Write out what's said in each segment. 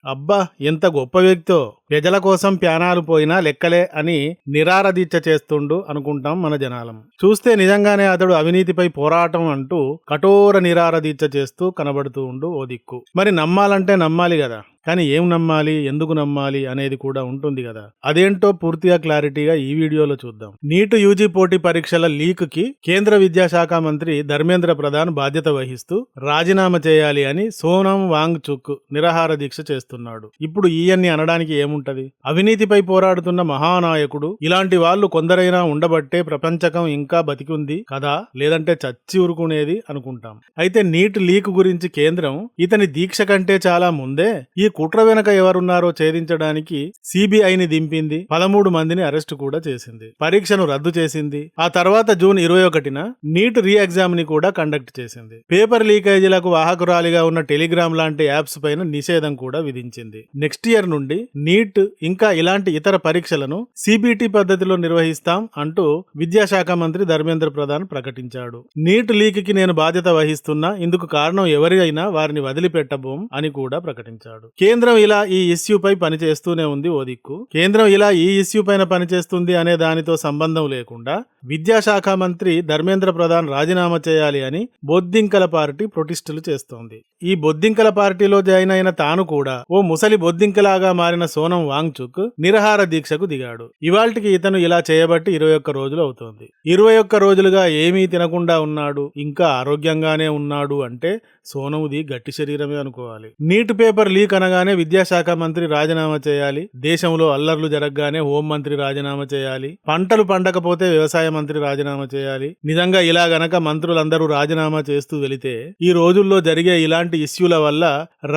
అబ్బా, ఎంత గొప్ప వ్యక్తో! ప్రజల కోసం ప్యానాలు పోయినా లెక్కలే అని నిరారదీక్ష చేస్తుండు అనుకుంటాం మన జనాలం. చూస్తే నిజంగానే అతడు అవినీతిపై పోరాటం అంటూ కఠోర నిరారదీక్ష చేస్తూ కనబడుతూ ఉండు ఓ దిక్కు. మరి నమ్మాలంటే నమ్మాలి కదా, కానీ ఏం నమ్మాలి, ఎందుకు నమ్మాలి అనేది కూడా ఉంటుంది కదా. అదేంటో పూర్తిగా క్లారిటీగా ఈ వీడియోలో చూద్దాం. నీట్ యూజీ పోటీ పరీక్షల లీక్ కి కేంద్ర విద్యాశాఖ మంత్రి ధర్మేంద్ర ప్రధాన్ బాధ్యత వహిస్తూ రాజీనామా చేయాలి అని సోనం వాంగ్ చుక్ నిరాహార దీక్ష చేస్తున్నాడు. ఇప్పుడు ఈయన్ని అనడానికి ఏముంటది? అవినీతిపై పోరాడుతున్న మహానాయకుడు. ఇలాంటి వాళ్ళు కొందరైనా ఉండబట్టే ప్రపంచకం ఇంకా బతికుంది కదా, లేదంటే చచ్చి ఉరుకునేది అనుకుంటాం. అయితే నీట్ లీక్ గురించి కేంద్రం ఇతని దీక్ష కంటే చాలా ముందే ఈ కుట్ర వెనక ఎవరున్నారో ఛేదించడానికి సిబిఐని దింపింది. 13 మందిని అరెస్టు కూడా చేసింది. పరీక్షను రద్దు చేసింది. ఆ తర్వాత జూన్ 21న నీట్ రీ ఎగ్జామ్ ని కూడా కండక్ట్ చేసింది. పేపర్ లీకేజీలకు వాహకురాలిగా ఉన్న టెలిగ్రామ్ లాంటి యాప్స్ పైన నిషేధం కూడా విధించింది. నెక్స్ట్ ఇయర్ నుండి నీట్ ఇంకా ఇలాంటి ఇతర పరీక్షలను సిబిటి పద్ధతిలో నిర్వహిస్తాం అంటూ విద్యాశాఖ మంత్రి ధర్మేంద్ర ప్రధాన్ ప్రకటించాడు. నీట్ లీక్ కి నేను బాధ్యత వహిస్తున్నా, ఇందుకు కారణం ఎవరి అయినా వారిని వదిలిపెట్టబోం అని కూడా ప్రకటించాడు. కేంద్రం ఇలా ఈ ఇష్యూపై పనిచేస్తూనే ఉంది ఓ దిక్కు. కేంద్రం ఇలా ఈ ఇష్యూ పైన పనిచేస్తుంది అనే దానితో సంబంధం లేకుండా విద్యాశాఖ మంత్రి ధర్మేంద్ర ప్రధాన్ రాజీనామా చేయాలి అని బొద్దింకల పార్టీ ప్రొటెస్టులు చేస్తోంది. ఈ బొద్దింకల పార్టీలో జాయిన్ అయిన తాను కూడా ఓ ముసలి బొద్దింకలాగా మారిన సోనం వాంగ్చుక్ నిరాహార దీక్షకు దిగాడు. ఇవాల్టికి ఇతను ఇలా చేయబట్టి 21 రోజులు అవుతోంది. 21 రోజులుగా ఏమీ తినకుండా ఉన్నాడు, ఇంకా ఆరోగ్యంగానే ఉన్నాడు అంటే సోనముది గట్టి శరీరమే అనుకోవాలి. నీట్ పేపర్ లీక్ అనగానే విద్యాశాఖ మంత్రి రాజీనామా చేయాలి, దేశంలో అల్లర్లు జరగగానే హోంమంత్రి రాజీనామా చేయాలి, పంటలు పండకపోతే వ్యవసాయ మంత్రి రాజీనామా చేయాలి. నిజంగా ఇలా గనక మంత్రులందరూ రాజీనామా చేస్తూ వెళితే ఈ రోజుల్లో జరిగే ఇలాంటి ఇష్యూల వల్ల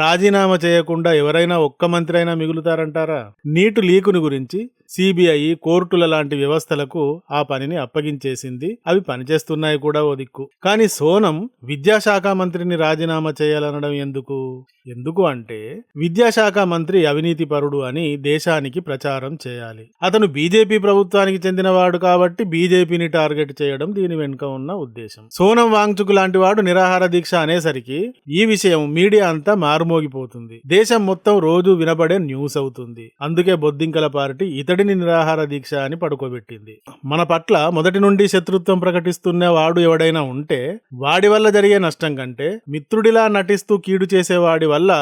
రాజీనామా చేయకుండా ఎవరైనా ఒక్క మంత్రి అయినా మిగులుతారంటారా? నీట్ లీకుని గురించి సిబిఐ, కోర్టుల లాంటి వ్యవస్థలకు ఆ పనిని అప్పగించేసింది. అవి పనిచేస్తున్నాయి కూడా ఓ దిక్కు. కానీ సోనం విద్యాశాఖ మంత్రిని రాజీనామా చేయాలనడం ఎందుకు అంటే విద్యాశాఖ మంత్రి అవినీతి పరుడు అని దేశానికి ప్రచారం చేయాలి. అతను బీజేపీ ప్రభుత్వానికి చెందినవాడు కాబట్టి బీజేపీని టార్గెట్ చేయడం దీని వెనుక ఉన్న ఉద్దేశం. సోనం వాంగ్చుక్ లాంటి వాడు నిరాహార దీక్ష అనేసరికి ఈ విషయం మీడియా అంతా మారుమోగిపోతుంది. దేశం మొత్తం రోజు వినబడే న్యూస్ అవుతుంది. అందుకే బొద్దింకల పార్టీ ఇతడిని నిరాహార దీక్ష అని పడుకోబెట్టింది. మన పట్ల మొదటి నుండి శత్రుత్వం ప్రకటిస్తున్న వాడు ఎవడైనా ఉంటే వాడి వల్ల జరిగే నష్టం కంటే మిత్రుడిలా నటిస్తూ కీడు చేసేవాడి వల్ల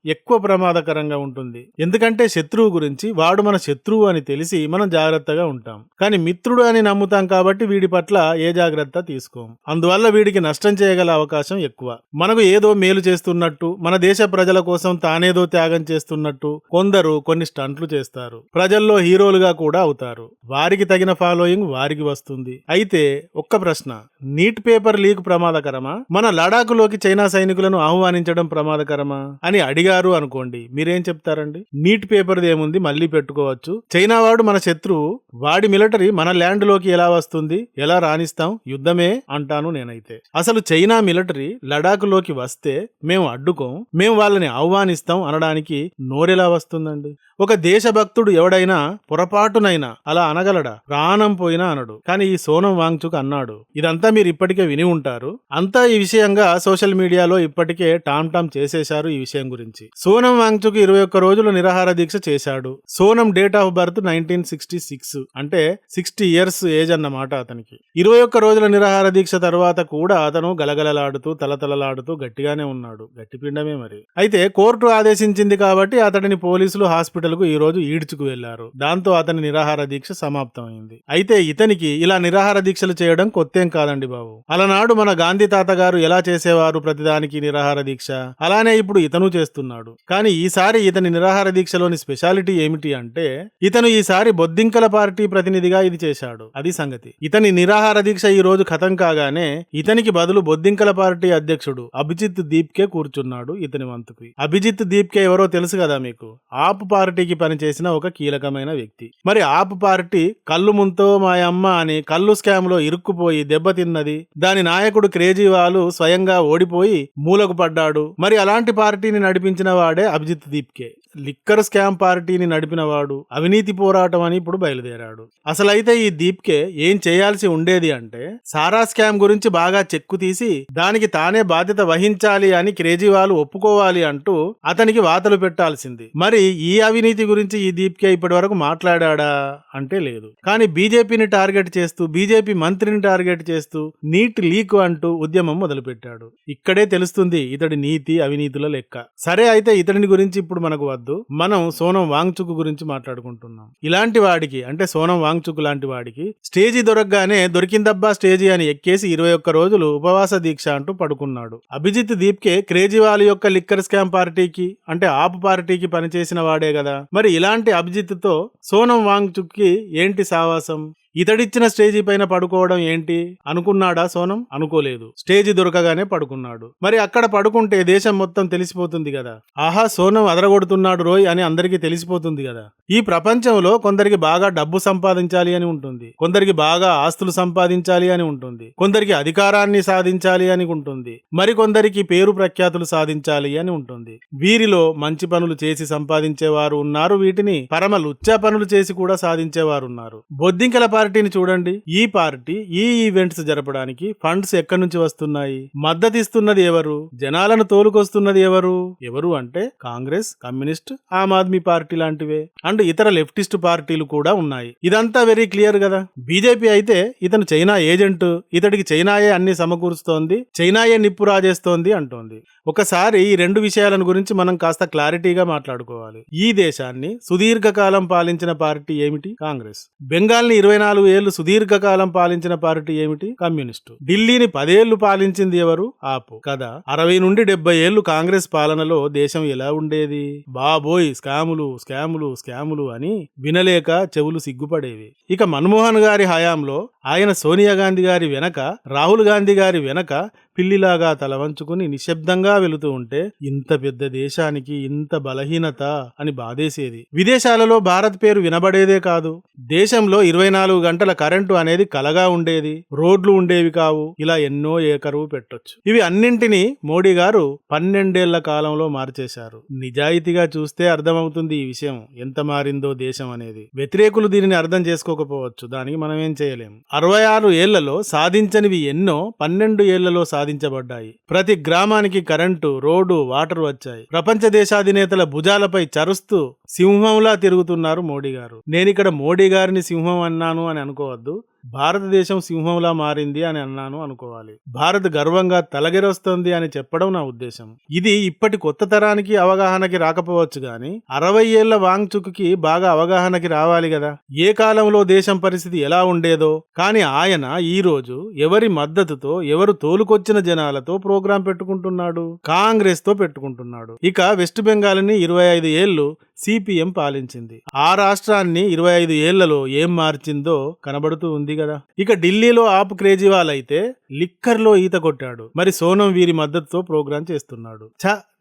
ఎక్కువ ప్రమాదకరంగా ఉంటుంది. ఎందుకంటే శత్రువు గురించి వాడు మన శత్రువు అని తెలిసి మనం జాగ్రత్తగా ఉంటాం. కానీ మిత్రుడు అని నమ్ముతాం కాబట్టి వీడి పట్ల ఏ జాగ్రత్త తీసుకోం. అందువల్ల వీడికి నష్టం చేయగల అవకాశం ఎక్కువ. మనకు ఏదో మేలు చేస్తున్నట్టు, మన దేశ ప్రజల కోసం తానేదో త్యాగం చేస్తున్నట్టు కొందరు కొన్ని స్టంట్లు చేస్తారు. ప్రజల్లో హీరోలుగా కూడా అవుతారు. వారికి తగిన ఫాలోయింగ్ వారికి వస్తుంది. అయితే ఒక్క ప్రశ్న, నీట్ పేపర్ లీక్ ప్రమాదకరమా? మన లడాకులోకి చైనా సైనికులను ఆహ్వానించడం ప్రమాదకరమా అని అడిగారు అనుకోండి, మీరేం చెప్తారండి? నీట్ పేపర్ ఏముంది, మళ్ళీ పెట్టుకోవచ్చు. చైనా వాడు మన శత్రువు, వాడి మిలిటరీ మన ల్యాండ్ లోకి ఎలా వస్తుంది, ఎలా రాణిస్తాం? యుద్ధమే అంటాను నేనైతే. అసలు చైనా మిలిటరీ లడాక్ లోకి వస్తే మేము అడ్డుకోం, మేము వాళ్ళని ఆహ్వానిస్తాం అనడానికి నోరెలా వస్తుందండి? ఒక దేశభక్తుడు ఎవడైనా పొరపాటునైనా అలా అనగలడా? ప్రాణం పోయినా అనడు. కానీ ఈ సోనం వాంగ్చుక్ అన్నాడు. ఇదంతా మీరు ఇప్పటికే విని ఉంటారు. అంతా ఈ విషయంగా సోషల్ మీడియాలో ఇప్పటికే టామ్ చేసేశారు ఈ విషయం గురించి. సోనం వాంగ్చుక్ 21 రోజులు నిరాహార దీక్ష చేశాడు. సోనం డేట్ ఆఫ్ బర్త్ 1966, అంటే 60 years ఏజ్ అన్నమాట అతనికి. 21 రోజుల నిరాహార దీక్ష తర్వాత కూడా అతను గలగలలాడుతూ తలతలలాడుతూ గట్టిగానే ఉన్నాడు. గట్టిపిండమే మరి. అయితే కోర్టు ఆదేశించింది కాబట్టి అతడిని పోలీసులు హాస్పిటల్ కు ఈ రోజు ఈడ్చుకు వెళ్లారు. దాంతో అతని నిరాహార దీక్ష సమాప్తమైంది. అయితే ఇతనికి ఇలా నిరాహార దీక్షలు చేయడం కొత్తేం కాదండి బాబు. అలనాడు మన గాంధీ తాతగారు ఎలా చేసేవారు ప్రతిదానికి నిరాహార దీక్ష, అలానే ఇప్పుడు ఇతను చేస్తున్నాడు. కానీ ఈసారి ఇతని నిరాహార దీక్షలోని స్పెషాలిటీ ఏమిటి అంటే ఇతను ఈసారి బొద్దింకల పార్టీ ప్రతినిధిగా ఇది చేశాడు. అది సంగతి. ఇతని నిరాహార దీక్ష ఈ రోజు ఖతం కాగానే ఇతనికి బదులు బొద్దింకల పార్టీ అధ్యక్షుడు అభిజిత్ దీప్కే కూర్చున్నాడు ఇతని వంతుకి. అభిజిత్ దీప్కే ఎవరో తెలుసు కదా మీకు? ఆప్ పార్టీకి పనిచేసిన ఒక కీలకమైన వ్యక్తి. మరి ఆప్ పార్టీ కళ్ళు ముంతో మాయమ్మ అని కళ్ళు స్కామ్ లో ఇరుక్కుపోయి దెబ్బతిన్నది. దాని నాయకుడు కేజ్రీవాల్ స్వయంగా ఓడిపోయి మూలకు పడ్డాడు. మరి అలాంటి పార్టీని నడిపించిన వాడే అభిజిత్ దీప్కే. లిక్కర్ స్కామ్ పార్టీని నడిపినవాడు, అవినీతి పోరాటం అని ఇప్పుడు బయలుదేరాడు. అసలైతే ఈ దీప్కే ఏం చేయాల్సి ఉండేది అంటే సారా స్కామ్ గురించి బాగా చెక్కు తీసి దానికి తానే బాధ్యత వహించాలి అని కేజ్రీవాల్ ఒప్పుకోవాలి అంటూ అతనికి వాతలు పెట్టాల్సింది. మరి ఈ అవినీతి గురించి ఈ దీప్కే ఇప్పటి వరకు మాట్లాడా అంటే లేదు. కానీ బీజేపీని టార్గెట్ చేస్తూ, బీజేపీ మంత్రిని టార్గెట్ చేస్తూ నీట్ లీక్ అంటూ ఉద్యమం మొదలుపెట్టాడు. ఇక్కడే తెలుస్తుంది ఇతడి నీతి అవినీతుల లెక్క. సరే, అయితే ఇతడిని గురించి ఇప్పుడు మనకు వద్దు. మనం సోనం వాంగ్చుక్ గురించి మాట్లాడుకుంటున్నాం. ఇలాంటి వాడికి, అంటే సోనం వాంగ్చుక్ లాంటి వాడికి స్టేజీ దొరకగానే దొరికిందబ్బా స్టేజీ అని ఎక్కేసి 21 రోజులు ఉపవాస దీక్ష అంటూ పడుకున్నాడు. అభిజిత్ దీప్కే కేజ్రీవాల్ యొక్క లిక్కర్ స్కామ్ పార్టీకి, అంటే ఆప్ పార్టీకి పనిచేసిన వాడే కదా. మరి ఇలాంటి అభిజిత్ తో సోనం వాంగ్చుక్ కి ఏంటి సావాసం? ఇతడిచ్చిన స్టేజీ పైన పడుకోవడం ఏంటి అనుకున్నాడా సోనం? అనుకోలేదు. స్టేజీ దొరకగానే పడుకున్నాడు. మరి అక్కడ పడుకుంటే దేశం మొత్తం తెలిసిపోతుంది కదా. ఆహా, సోనం అదరగొడుతున్నాడు రోయ్ అని అందరికీ తెలిసిపోతుంది కదా. ఈ ప్రపంచంలో కొందరికి బాగా డబ్బు సంపాదించాలి అని ఉంటుంది, కొందరికి బాగా ఆస్తులు సంపాదించాలి అని ఉంటుంది, కొందరికి అధికారాన్ని సాధించాలి అని ఉంటుంది, మరికొందరికి పేరు ప్రఖ్యాతులు సాధించాలి అని ఉంటుంది. వీరిలో మంచి పనులు చేసి సంపాదించేవారు ఉన్నారు, వీటిని పరమ లుచ్చా పనులు చేసి కూడా సాధించేవారు ఉన్నారు. బొద్దింకల పార్టీని చూడండి. ఈ పార్టీ ఈ ఈవెంట్స్ జరపడానికి ఫండ్స్ ఎక్కడి నుంచి వస్తున్నాయి? మద్దతిస్తున్నది ఎవరు? జనాలను తోలుకొస్తున్నది ఎవరు? ఎవరు అంటే కాంగ్రెస్, కమ్యూనిస్ట్, ఆమ్ ఆద్మీ పార్టీ లాంటివే అండ్ ఇతర లెఫ్టిస్ట్ పార్టీలు కూడా ఉన్నాయి. ఇదంతా వెరీ క్లియర్ కదా. బీజేపీ అయితే ఇతను చైనా ఏజెంట్, ఇతడికి చైనాయే అన్ని సమకూరుస్తోంది, చైనాయే నిప్పు రాజేస్తోంది అంటోంది. ఒకసారి ఈ రెండు విషయాలను గురించి మనం కాస్త క్లారిటీగా మాట్లాడుకోవాలి. ఈ దేశాన్ని సుదీర్ఘకాలం పాలించిన పార్టీ ఏమిటి? కాంగ్రెస్. బెంగాల్ ని 24 ఏళ్లు సుదీర్ఘకాలం పాలించిన పార్టీ ఏమిటి? కమ్యూనిస్టు. ఢిల్లీని 10 ఏళ్లు పాలించింది ఎవరు? ఆపు కదా. 60 నుండి 70 ఏళ్లు కాంగ్రెస్ పాలనలో దేశం ఎలా ఉండేది? బాబోయ్, స్కాములు స్కాములు స్కాములు అని వినలేక చెవులు సిగ్గుపడేవి. ఇక మన్మోహన్ గారి హయాంలో ఆయన సోనియా గాంధీ గారి వెనక, రాహుల్ గాంధీ గారి వెనక పిల్లిలాగా తల వంచుకుని నిశ్శబ్దంగా వెళుతూ ఉంటే ఇంత పెద్ద దేశానికి ఇంత బలహీనత అని బాధేసేది. విదేశాలలో భారత్ పేరు వినబడేదే కాదు. దేశంలో 24 గంటల కరెంటు అనేది కలగా ఉండేది, రోడ్లు ఉండేవి కావు. ఇలా ఎన్నో ఏకరువు పెట్టొచ్చు. ఇవి అన్నింటినీ మోడీ గారు 12 ఏళ్ల కాలంలో మార్చేశారు. నిజాయితీగా చూస్తే అర్థమవుతుంది ఈ విషయం ఎంత మారిందో దేశం అనేది. వ్యతిరేకులు దీనిని అర్థం చేసుకోకపోవచ్చు, దానికి మనం ఏం చేయలేం. 66 ఏళ్లలో సాధించనివి ఎన్నో 12 ఏళ్లలో సాధించబడ్డాయి. ప్రతి గ్రామానికి కరెంటు, రోడ్డు, వాటర్ వచ్చాయి. ప్రపంచ దేశాధినేతల భుజాలపై చరుస్తూ సింహంలా తిరుగుతున్నారు మోడీ గారు. నేనిక్కడ మోడీ గారిని సింహం అన్నాను అని అనుకోవద్దు, భారతదేశం సింహంలా మారింది అని అన్నాను అనుకోవాలి. భారత్ గర్వంగా తలగెరొస్తుంది అని చెప్పడం నా ఉద్దేశం. ఇది ఇప్పటి కొత్త తరానికి అవగాహనకి రాకపోవచ్చు గాని 60 ఏళ్ల వాంగ్చుక్కి బాగా అవగాహనకి రావాలి కదా, ఏ కాలంలో దేశం పరిస్థితి ఎలా ఉండేదో. కానీ ఆయన ఈ రోజు ఎవరి మద్దతుతో, ఎవరు తోలుకొచ్చిన జనాలతో ప్రోగ్రాం పెట్టుకుంటున్నాడు? కాంగ్రెస్ తో పెట్టుకుంటున్నాడు. ఇక వెస్ట్ బెంగాల్ ని 25 ఏళ్లు సిపిఎం పాలించింది. ఆ రాష్ట్రాన్ని 25 ఏళ్లలో ఏం మార్చిందో కనబడుతూ ఉంది కదా. ఇక ఢిల్లీలో ఆప్ కేజ్రీవాల్ అయితే లిక్కర్లో ఈత కొట్టాడు. మరి సోనం వీరి మద్దతుతో ప్రోగ్రాం చేస్తున్నాడు.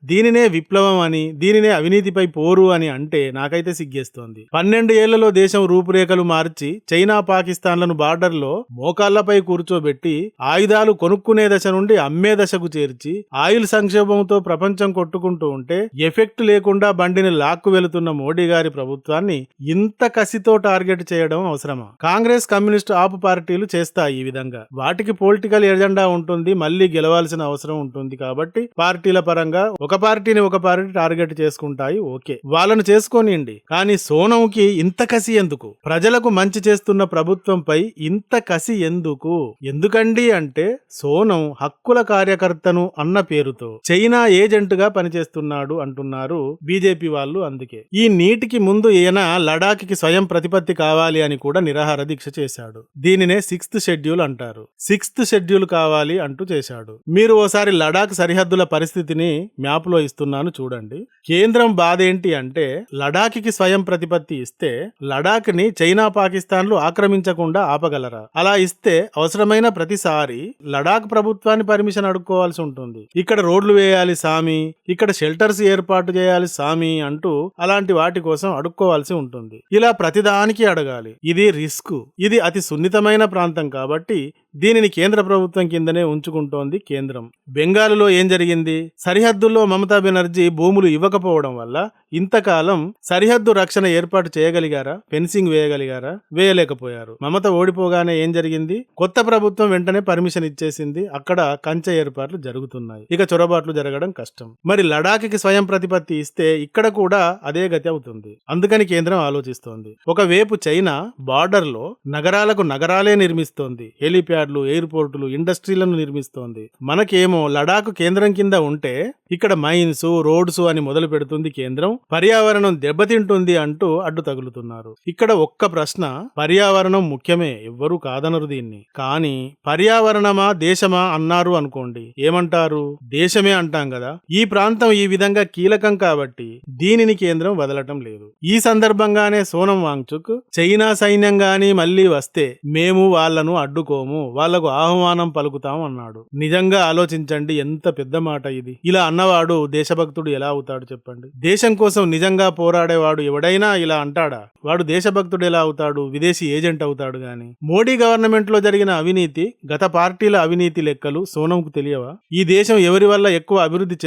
దీనినే విప్లవం అని, దీనినే అవినీతిపై పోరు అని అంటే నాకైతే సిగ్గేస్తోంది. 12 ఏళ్లలో దేశం రూపురేఖలు మార్చి చైనా, పాకిస్తాన్లను బార్డర్లో మోకాళ్లపై కూర్చోబెట్టి ఆయుధాలు కొనుక్కునే దశ నుండి అమ్మే దశకు చేర్చి ఆయిల్ సంక్షోభంతో ప్రపంచం కొట్టుకుంటూ ఉంటే ఎఫెక్ట్ లేకుండా బండిని లాక్కు వెళుతున్న మోడీ గారి ప్రభుత్వాన్ని ఇంత కసితో టార్గెట్ చేయడం అవసరమా? కాంగ్రెస్, కమ్యూనిస్ట్, ఆప్ పార్టీలు చేస్తాయి ఈ విధంగా. వాటికి పొలిటికల్ ఎజెండా ఉంటుంది, మళ్లీ గెలవాల్సిన అవసరం ఉంటుంది. కాబట్టి పార్టీల పరంగా ఒక పార్టీని ఒక పార్టీ టార్గెట్ చేసుకుంటాయి. ఓకే, వాళ్ళను చేసుకోనియండి. కానీ సోనంకి ఇంత కసి ఎందుకు? ప్రజలకు మంచి చేస్తున్న ప్రభుత్వంపై ఇంత కసి ఎందుకు? ఎందుకండి అంటే సోనం హక్కుల కార్యకర్తను అన్న పేరుతో చైనా ఏజెంట్ గా పనిచేస్తున్నాడు అంటున్నారు బీజేపీ వాళ్ళు. అందుకే ఈ నీటికి ముందు ఈయన లడాక్ కి స్వయం ప్రతిపత్తి కావాలి అని కూడా నిరాహార దీక్ష చేశాడు. దీనినే 6th షెడ్యూల్ అంటారు. 6th షెడ్యూల్ కావాలి అంటూ చేశాడు. మీరు ఓసారి లడాక్ సరిహద్దుల పరిస్థితిని మ్యాప్ లో ఇస్తున్నాను చూడండి. కేంద్రం బాధ ఏంటి అంటే లడాక్ కి స్వయం ప్రతిపత్తి ఇస్తే లడాక్ ని చైనా, పాకిస్తాన్లు ఆక్రమించకుండా ఆపగలరా? అలా ఇస్తే అవసరమైన ప్రతిసారి లడాక్ ప్రభుత్వాన్ని పర్మిషన్ అడుక్కోవాల్సి ఉంటుంది. ఇక్కడ రోడ్లు వేయాలి సామి, ఇక్కడ షెల్టర్స్ ఏర్పాటు చేయాలి సామి అంటూ అలాంటి వాటి కోసం అడుక్కోవాల్సి ఉంటుంది. ఇలా ప్రతిదానికి అడగాలి. ఇది రిస్క్. ఇది అతి సున్నితమైన ప్రాంతం కాబట్టి దీనిని కేంద్ర ప్రభుత్వం కిందనే ఉంచుకుంటోంది కేంద్రం. బెంగాలులో ఏం జరిగింది? సరిహద్దుల్లో మమతా బెనర్జీ భూములు ఇవ్వకపోవడం వల్ల ఇంతకాలం సరిహద్దు రక్షణ ఏర్పాటు చేయగలిగారా? ఫెన్సింగ్ వేయగలిగారా? వేయలేకపోయారు. మమత ఓడిపోగానే ఏం జరిగింది? కొత్త ప్రభుత్వం వెంటనే పర్మిషన్ ఇచ్చేసింది. అక్కడ కంచె ఏర్పాట్లు జరుగుతున్నాయి. ఇక చొరబాట్లు జరగడం కష్టం. మరి లడాఖ్కి స్వయం ప్రతిపత్తి ఇస్తే ఇక్కడ కూడా అదే గతి అవుతుంది. అందుకని కేంద్రం ఆలోచిస్తోంది. ఒకవైపు చైనా బార్డర్ లో నగరాలకు నగరాలే నిర్మిస్తోంది. హెలిప్యాడ్లు, ఎయిర్పోర్టులు, ఇండస్ట్రీలను నిర్మిస్తోంది. మనకేమో లడాఖ్ కేంద్రం కింద ఉంటే ఇక్కడ మైన్స్, రోడ్స్ అని మొదలు పెడుతుంది కేంద్రం. పర్యావరణం దెబ్బతింటుంది అంటూ అడ్డు తగులుతున్నారు. ఇక్కడ ఒక్క ప్రశ్న, పర్యావరణం ముఖ్యమే, ఎవ్వరూ కాదనరు దీన్ని. కానీ పర్యావరణమా దేశమా అన్నారు అనుకోండి, ఏమంటారు? దేశమే అంటాం కదా. ఈ ప్రాంతం ఈ విధంగా కీలకం కాబట్టి దీనిని కేంద్రం వదలటం లేదు. ఈ సందర్భంగానే సోనం వాంగ్చుక్ చైనా సైన్యం గాని మళ్లీ వస్తే మేము వాళ్లను అడ్డుకోము, వాళ్లకు ఆహ్వానం పలుకుతాం అన్నాడు. నిజంగా ఆలోచించండి, ఎంత పెద్ద మాట ఇది. ఇలా అన్నవాడు దేశభక్తుడు ఎలా అవుతాడు చెప్పండి? దేశం కోసం నిజంగా పోరాడేవాడు ఎవడైనా ఇలా అంటాడా? వాడు దేశభక్తుడు ఎలా అవుతాడు? విదేశీ ఏజెంట్ అవుతాడు గాని. మోడీ గవర్నమెంట్ లో జరిగిన అవినీతి, గత పార్టీల అవినీతి లెక్కలు సోనంకు తెలియవా? ఈ దేశం ఎవరి వల్ల ఎక్కువ అభివృద్ధి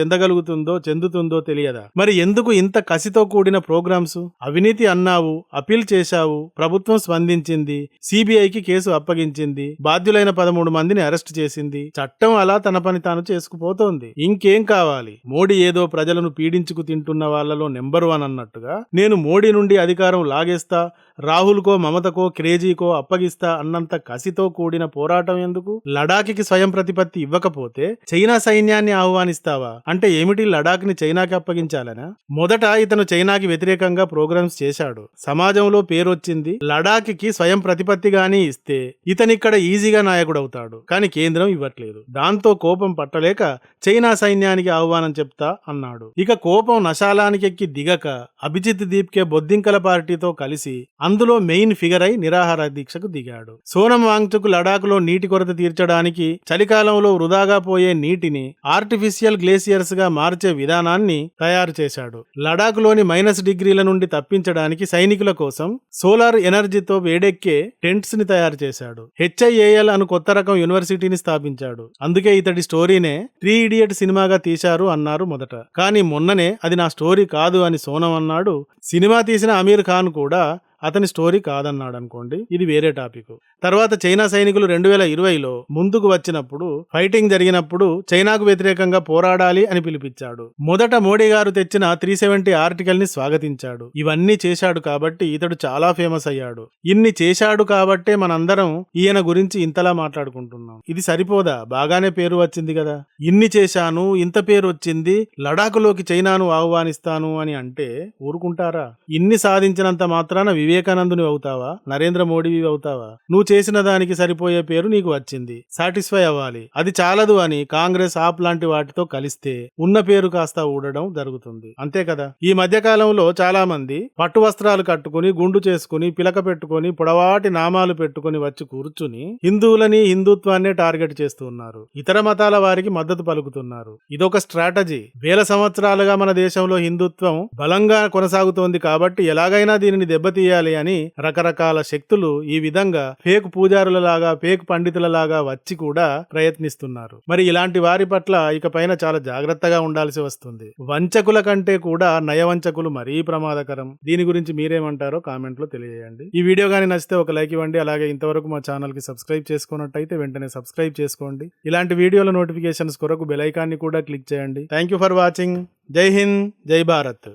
చెందుతుందో తెలియదా? మరి ఎందుకు ఇంత కసితో కూడిన ప్రోగ్రామ్స్? అవినీతి అన్నావు, అపీల్ చేశావు, ప్రభుత్వం స్పందించింది, సిబిఐకి కేసు అప్పగించింది, బాధ్యులైన 13 మందిని అరెస్ట్ చేసింది. చట్టం అలా తన పని తాను చేసుకుపోతోంది. ఇంకేం కావాలి? మోడీ ఏదో ప్రజలను పీడించుకు తింటున్న వాళ్లలో నెంబర్ 1 అన్నట్టుగా నేను మోడీ నుండి అధికారం లాగేస్తా, రాహుల్కో మమతకో క్రేజీకో అప్పగిస్తా అన్నంత కసితో కూడిన పోరాటం ఎందుకు? లడాఖ్కి స్వయం ప్రతిపత్తి ఇవ్వకపోతే చైనా సైన్యాన్ని ఆహ్వానిస్తావా? అంటే ఏమిటి, లడాఖ్ని చైనాకి అప్పగించాలనా? మొదట ఇతను చైనాకి వ్యతిరేకంగా ప్రోగ్రామ్స్ చేశాడు, సమాజంలో పేరొచ్చింది. లడాఖ్కి స్వయం ప్రతిపత్తి గానీ ఇస్తే ఇతనిక్కడ ఈజీగా నాయకుడవుతాడు. కానీ కేంద్రం ఇవ్వట్లేదు. దాంతో కోపం పట్టలేక చైనా సైన్యానికి ఆహ్వానం చెప్తా అన్నాడు. ఇక కోపం నశాలానికెక్కి దిగక అభిజిత్ దీప్కే బొద్దింకల పార్టీతో కలిసి అందులో మెయిన్ ఫిగర్ అయి నిరాహార దీక్షకు దిగాడు. సోనం వాంగ్చుక్ లడాఖ్ లో నీటి కొరత తీర్చడానికి చలికాలంలో వృధాగా పోయే నీటిని ఆర్టిఫిషియల్ గ్లేసియర్స్ గా మార్చే విధానాన్ని తయారు చేశాడు. లడాఖ్ లోని -డిగ్రీల నుండి తప్పించడానికి సైనికుల కోసం సోలార్ ఎనర్జీతో వేడెక్కే టెంట్స్ ని తయారు చేశాడు. HIAL అను కొత్త రకం యూనివర్సిటీని స్థాపించాడు. అందుకే ఇతడి స్టోరీనే 3 Idiots సినిమాగా తీశారు అన్నారు మొదట. కానీ మొన్ననే అది నా స్టోరీ కాదు అని సోనం అన్నాడు. సినిమా తీసిన అమీర్ ఖాన్ కూడా అతని స్టోరీ కాదన్నాడనుకోండి, ఇది వేరే టాపిక్. తర్వాత చైనా సైనికులు 2020లో ముందుకు వచ్చినప్పుడు, ఫైటింగ్ జరిగినప్పుడు చైనాకు వ్యతిరేకంగా పోరాడాలి అని పిలిపించాడు. మొదట మోడీ గారు తెచ్చిన 370 ఆర్టికల్ ని స్వాగతించాడు. ఇవన్నీ చేశాడు కాబట్టి ఇతడు చాలా ఫేమస్ అయ్యాడు. ఇన్ని చేశాడు కాబట్టే మనందరం ఈయన గురించి ఇంతలా మాట్లాడుకుంటున్నాం. ఇది సరిపోదా? బాగానే పేరు వచ్చింది కదా. ఇన్ని చేశాను, ఇంత పేరు వచ్చింది, లడాఖ్లోకి చైనాను ఆహ్వానిస్తాను అని అంటే ఊరుకుంటారా? ఇన్ని సాధించినంత మాత్రాన వివేకానందుని అవుతావా? నరేంద్ర మోడీవి అవుతావా? నువ్వు చేసిన దానికి సరిపోయే పేరు నీకు వచ్చింది, సాటిస్ఫై అవ్వాలి. అది చాలదు అని కాంగ్రెస్, ఆప్ లాంటి వాటితో కలిస్తే ఉన్న పేరు కాస్త ఊడడం జరుగుతుంది. అంతే కదా. ఈ మధ్య కాలంలో చాలా మంది పట్టు వస్త్రాలు కట్టుకుని, గుండు చేసుకుని, పిలక పెట్టుకుని, పొడవాటి నామాలు పెట్టుకుని వచ్చి కూర్చుని హిందువులని, హిందుత్వాన్నే టార్గెట్ చేస్తున్నారు. ఇతర మతాల వారికి మద్దతు పలుకుతున్నారు. ఇదొక స్ట్రాటజీ. వేల సంవత్సరాలుగా మన దేశంలో హిందుత్వం బలంగా కొనసాగుతోంది కాబట్టి ఎలాగైనా దీనిని దెబ్బతీయాలి అని రకరకాల శక్తులు ఈ విధంగా ఫేక్ పూజారులలాగా, ఫేక్ పండితులలాగా వచ్చి కూడా ప్రయత్నిస్తున్నారు. మరి ఇలాంటి వారి పట్ల ఇకపైన చాలా జాగ్రత్తగా ఉండాల్సి వస్తుంది. వంచకుల కంటే కూడా నయవంచకులు మరీ ప్రమాదకరం. దీని గురించి మీరేమంటారో కామెంట్ లో తెలియజేయండి. ఈ వీడియో గానీ నచ్చితే ఒక లైక్ ఇవ్వండి. అలాగే ఇంతవరకు మా ఛానల్ కి సబ్స్క్రైబ్ చేసుకున్నట్టయితే వెంటనే సబ్స్క్రైబ్ చేసుకోండి. ఇలాంటి వీడియోల నోటిఫికేషన్స్ కొరకు బెల్ ఐకాన్ ని కూడా క్లిక్ చేయండి. Thank you for watching. జై హింద్, జై భారత్.